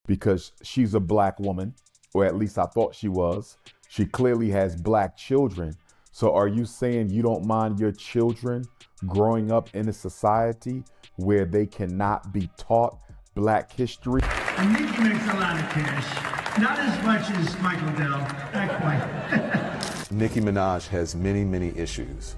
because she's a black woman, or at least I thought she was. She clearly has black children. So are you saying you don't mind your children growing up in a society where they cannot be taught black history? And Nicki makes a lot of cash. Not as much as Michael Dell, not quite. Nicki Minaj has many, many issues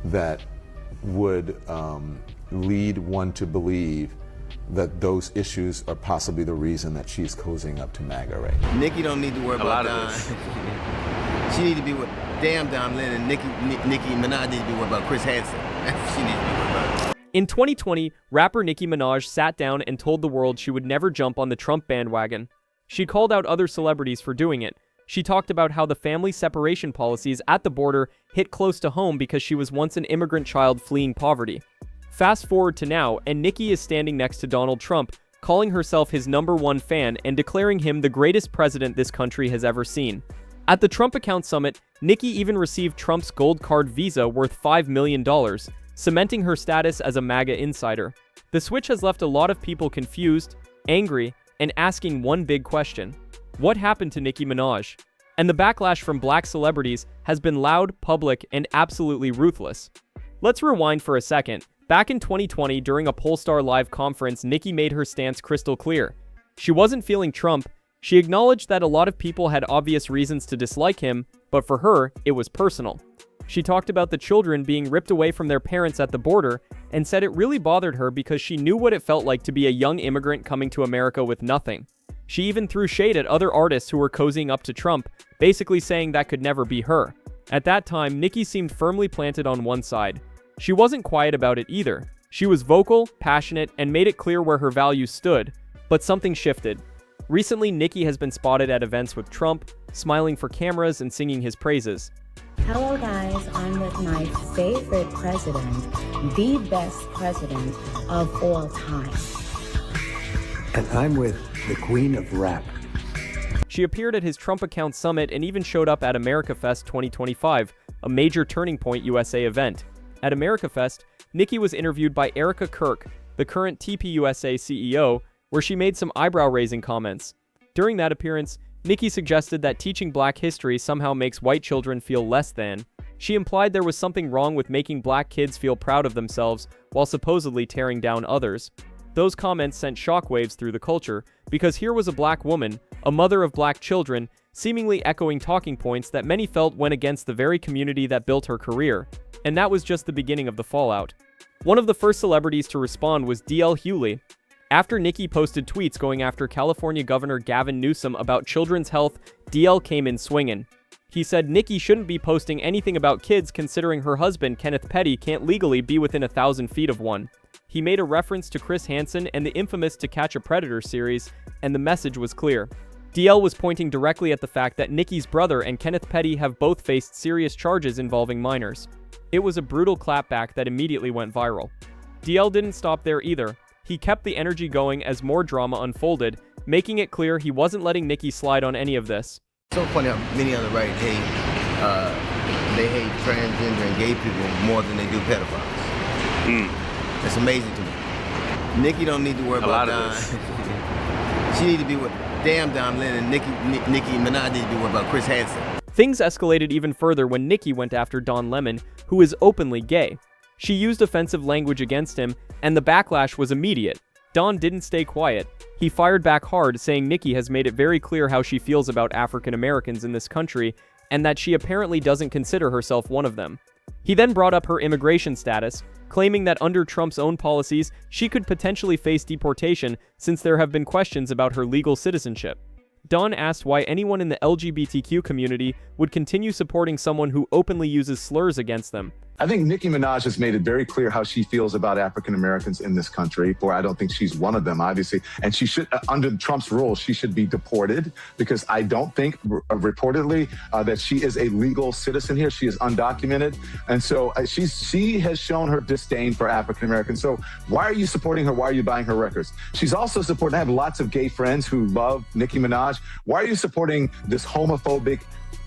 that would lead one to believe that those issues are possibly the reason that she's cozying up to MAGA right now. Nicki don't need to worry about Don. She need to be with damn Don Lennon. Nicki Minaj needs to be worried about Chris Hansen. She needs to be worried about. In 2020, rapper Nicki Minaj sat down and told the world she would never jump on the Trump bandwagon. She called out other celebrities for doing it. She talked about how the family separation policies at the border hit close to home because she was once an immigrant child fleeing poverty. Fast forward to now, and Nicki is standing next to Donald Trump, calling herself his #1 fan and declaring him the greatest president this country has ever seen. At the Trump Account Summit, Nicki even received Trump's gold card visa worth $5 million, cementing her status as a MAGA insider. The switch has left a lot of people confused, angry, and asking one big question: what happened to Nicki Minaj? And the backlash from black celebrities has been loud, public, and absolutely ruthless. Let's rewind for a second. Back in 2020, during a Polestar Live conference, Nicki made her stance crystal clear. She wasn't feeling Trump. She acknowledged that a lot of people had obvious reasons to dislike him, but for her, it was personal. She talked about the children being ripped away from their parents at the border and said it really bothered her because she knew what it felt like to be a young immigrant coming to America with nothing. She even threw shade at other artists who were cozying up to Trump, basically saying that could never be her. At that time, Nicki seemed firmly planted on one side. She wasn't quiet about it either. She was vocal, passionate, and made it clear where her values stood. But something shifted. Recently, Nicki has been spotted at events with Trump, smiling for cameras and singing his praises. Hello guys, I'm with my favorite president, the best president of all time. And I'm with the queen of rap. She appeared at his Trump Account Summit and even showed up at AmericaFest 2025, a major Turning Point USA event. At AmericaFest, Nicki was interviewed by Erica Kirk, the current TPUSA CEO, where she made some eyebrow-raising comments. During that appearance, Nicki suggested that teaching black history somehow makes white children feel less than. She implied there was something wrong with making black kids feel proud of themselves while supposedly tearing down others. Those comments sent shockwaves through the culture, because here was a black woman, a mother of black children, seemingly echoing talking points that many felt went against the very community that built her career. And that was just the beginning of the fallout. One of the first celebrities to respond was DL Hughley. After Nicki posted tweets going after California Governor Gavin Newsom about children's health, DL came in swinging. He said Nicki shouldn't be posting anything about kids considering her husband, Kenneth Petty, can't legally be within 1,000 feet of one. He made a reference to Chris Hansen and the infamous To Catch a Predator series, and the message was clear. DL was pointing directly at the fact that Nicki's brother and Kenneth Petty have both faced serious charges involving minors. It was a brutal clapback that immediately went viral. DL didn't stop there either. He kept the energy going as more drama unfolded, making it clear he wasn't letting Nicki slide on any of this. So funny how many on the right hate transgender and gay people more than they do pedophiles. It's amazing to me. Nicki don't need to worry about Don. She need to be with damn Don Lennon. Nicki Minaj needs to be worried about Chris Hansen. Things escalated even further when Nicki went after Don Lemon, who is openly gay. She used offensive language against him, and the backlash was immediate. Don didn't stay quiet. He fired back hard, saying Nicki has made it very clear how she feels about African Americans in this country, and that she apparently doesn't consider herself one of them. He then brought up her immigration status, claiming that under Trump's own policies, she could potentially face deportation since there have been questions about her legal citizenship. Don asked why anyone in the LGBTQ community would continue supporting someone who openly uses slurs against them. I think Nicki Minaj has made it very clear how she feels about African Americans in this country, for I don't think she's one of them, obviously. And she should, under Trump's rules, she should be deported, because I don't think, reportedly, that she is a legal citizen here. She is undocumented. And so she has shown her disdain for African Americans. So why are you supporting her? Why are you buying her records? She's also supporting, I have lots of gay friends who love Nicki Minaj. Why are you supporting this homophobic,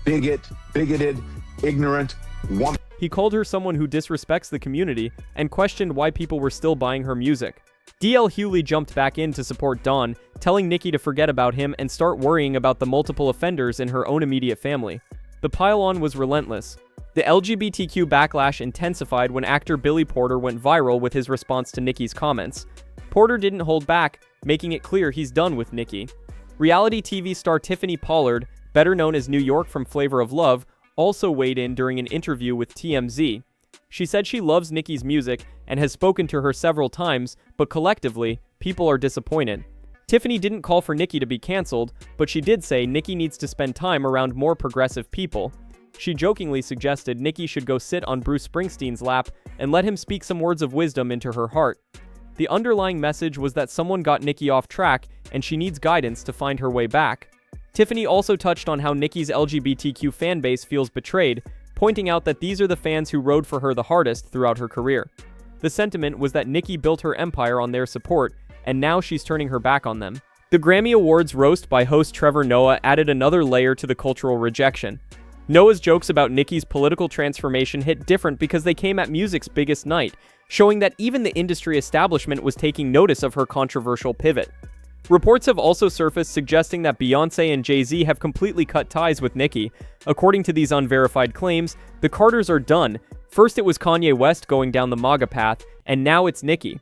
bigoted, ignorant woman? He called her someone who disrespects the community and questioned why people were still buying her music. DL Hughley jumped back in to support Dawn, telling Nicki to forget about him and start worrying about the multiple offenders in her own immediate family. The pile-on was relentless. The LGBTQ backlash intensified when actor Billy Porter went viral with his response to Nicki's comments. Porter didn't hold back, making it clear he's done with Nicki. Reality TV star Tiffany Pollard, better known as New York from Flavor of Love, also weighed in during an interview with TMZ. She said she loves Nicki's music and has spoken to her several times, but collectively, people are disappointed. Tiffany didn't call for Nicki to be canceled, but she did say Nicki needs to spend time around more progressive people. She jokingly suggested Nicki should go sit on Bruce Springsteen's lap and let him speak some words of wisdom into her heart. The underlying message was that someone got Nicki off track and she needs guidance to find her way back. Tiffany also touched on how Nicki's LGBTQ fanbase feels betrayed, pointing out that these are the fans who rode for her the hardest throughout her career. The sentiment was that Nicki built her empire on their support, and now she's turning her back on them. The Grammy Awards roast by host Trevor Noah added another layer to the cultural rejection. Noah's jokes about Nicki's political transformation hit different because they came at music's biggest night, showing that even the industry establishment was taking notice of her controversial pivot. Reports have also surfaced suggesting that Beyoncé and Jay-Z have completely cut ties with Nicki. According to these unverified claims, the Carters are done. First it was Kanye West going down the MAGA path, and now it's Nicki.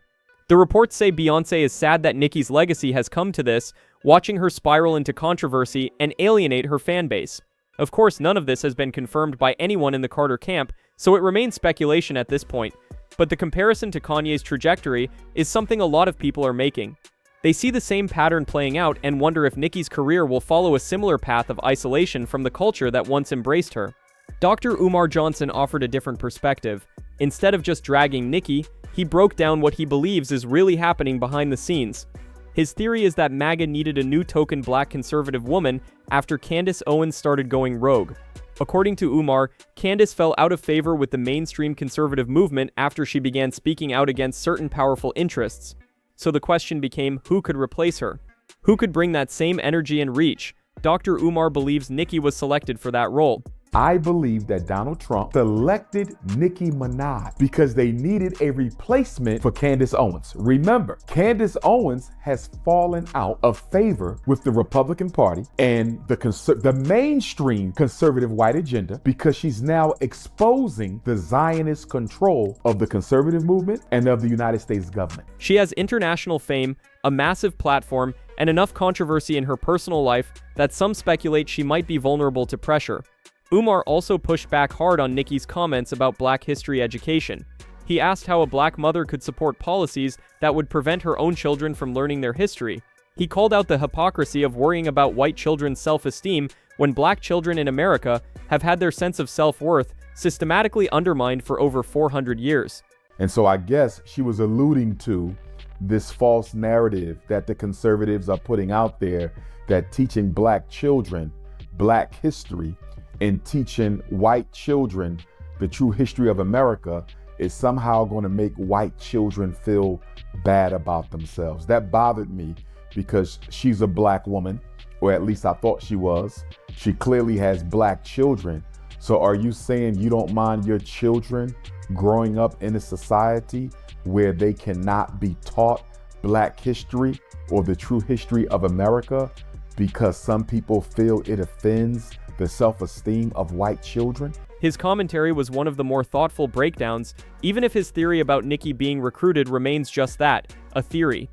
The reports say Beyoncé is sad that Nicki's legacy has come to this, watching her spiral into controversy and alienate her fanbase. Of course, none of this has been confirmed by anyone in the Carter camp, so it remains speculation at this point. But the comparison to Kanye's trajectory is something a lot of people are making. They see the same pattern playing out and wonder if Nicki's career will follow a similar path of isolation from the culture that once embraced her. Dr. Umar Johnson offered a different perspective. Instead of just dragging Nicki, he broke down what he believes is really happening behind the scenes. His theory is that MAGA needed a new token black conservative woman after Candace Owens started going rogue. According to Umar, Candace fell out of favor with the mainstream conservative movement after she began speaking out against certain powerful interests. So the question became, who could replace her? Who could bring that same energy and reach? Dr. Umar believes Nicki was selected for that role. I believe that Donald Trump selected Nicki Minaj because they needed a replacement for Candace Owens. Remember, Candace Owens has fallen out of favor with the Republican Party and the mainstream conservative white agenda because she's now exposing the Zionist control of the conservative movement and of the United States government. She has international fame, a massive platform, and enough controversy in her personal life that some speculate she might be vulnerable to pressure. Umar also pushed back hard on Nicki's comments about Black history education. He asked how a Black mother could support policies that would prevent her own children from learning their history. He called out the hypocrisy of worrying about white children's self-esteem when Black children in America have had their sense of self-worth systematically undermined for over 400 years. And so I guess she was alluding to this false narrative that the conservatives are putting out there, that teaching Black children Black history and teaching white children the true history of America is somehow going to make white children feel bad about themselves. That bothered me because she's a Black woman, or at least I thought she was. She clearly has Black children. So are you saying you don't mind your children growing up in a society where they cannot be taught Black history or the true history of America because some people feel it offends the self-esteem of white children? His commentary was one of the more thoughtful breakdowns, even if his theory about Nicki being recruited remains just that, a theory.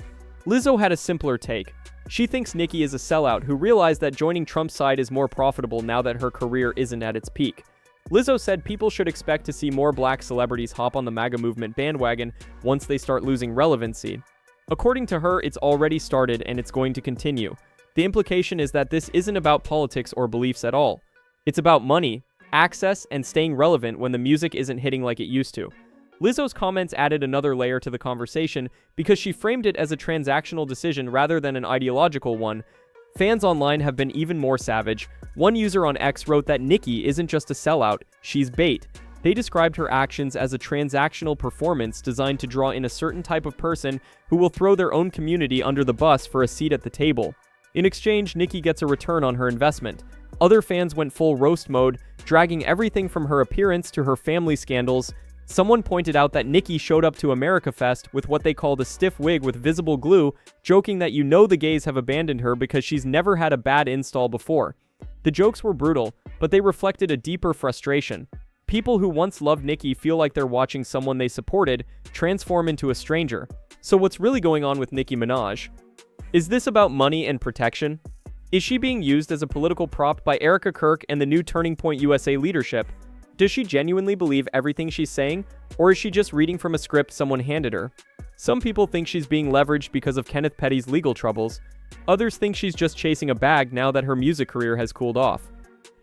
Lizzo had a simpler take. She thinks Nicki is a sellout who realized that joining Trump's side is more profitable now that her career isn't at its peak. Lizzo said people should expect to see more Black celebrities hop on the MAGA movement bandwagon once they start losing relevancy. According to her, it's already started and it's going to continue. The implication is that this isn't about politics or beliefs at all. It's about money, access, and staying relevant when the music isn't hitting like it used to. Lizzo's comments added another layer to the conversation because she framed it as a transactional decision rather than an ideological one. Fans online have been even more savage. One user on X wrote that Nicki isn't just a sellout, she's bait. They described her actions as a transactional performance designed to draw in a certain type of person who will throw their own community under the bus for a seat at the table. In exchange, Nicki gets a return on her investment. Other fans went full roast mode, dragging everything from her appearance to her family scandals. Someone pointed out that Nicki showed up to AmericaFest with what they called a stiff wig with visible glue, joking that the gays have abandoned her because she's never had a bad install before. The jokes were brutal, but they reflected a deeper frustration. People who once loved Nicki feel like they're watching someone they supported transform into a stranger. So what's really going on with Nicki Minaj? Is this about money and protection? Is she being used as a political prop by Erica Kirk and the new Turning Point USA leadership? Does she genuinely believe everything she's saying, or is she just reading from a script someone handed her? Some people think she's being leveraged because of Kenneth Petty's legal troubles. Others think she's just chasing a bag now that her music career has cooled off.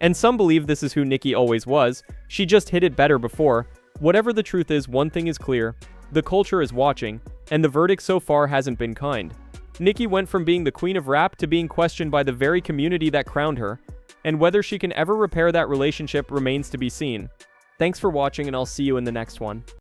And some believe this is who Nicki always was, she just hit it better before. Whatever the truth is, one thing is clear: the culture is watching, and the verdict so far hasn't been kind. Nicki went from being the queen of rap to being questioned by the very community that crowned her, and whether she can ever repair that relationship remains to be seen. Thanks for watching, and I'll see you in the next one.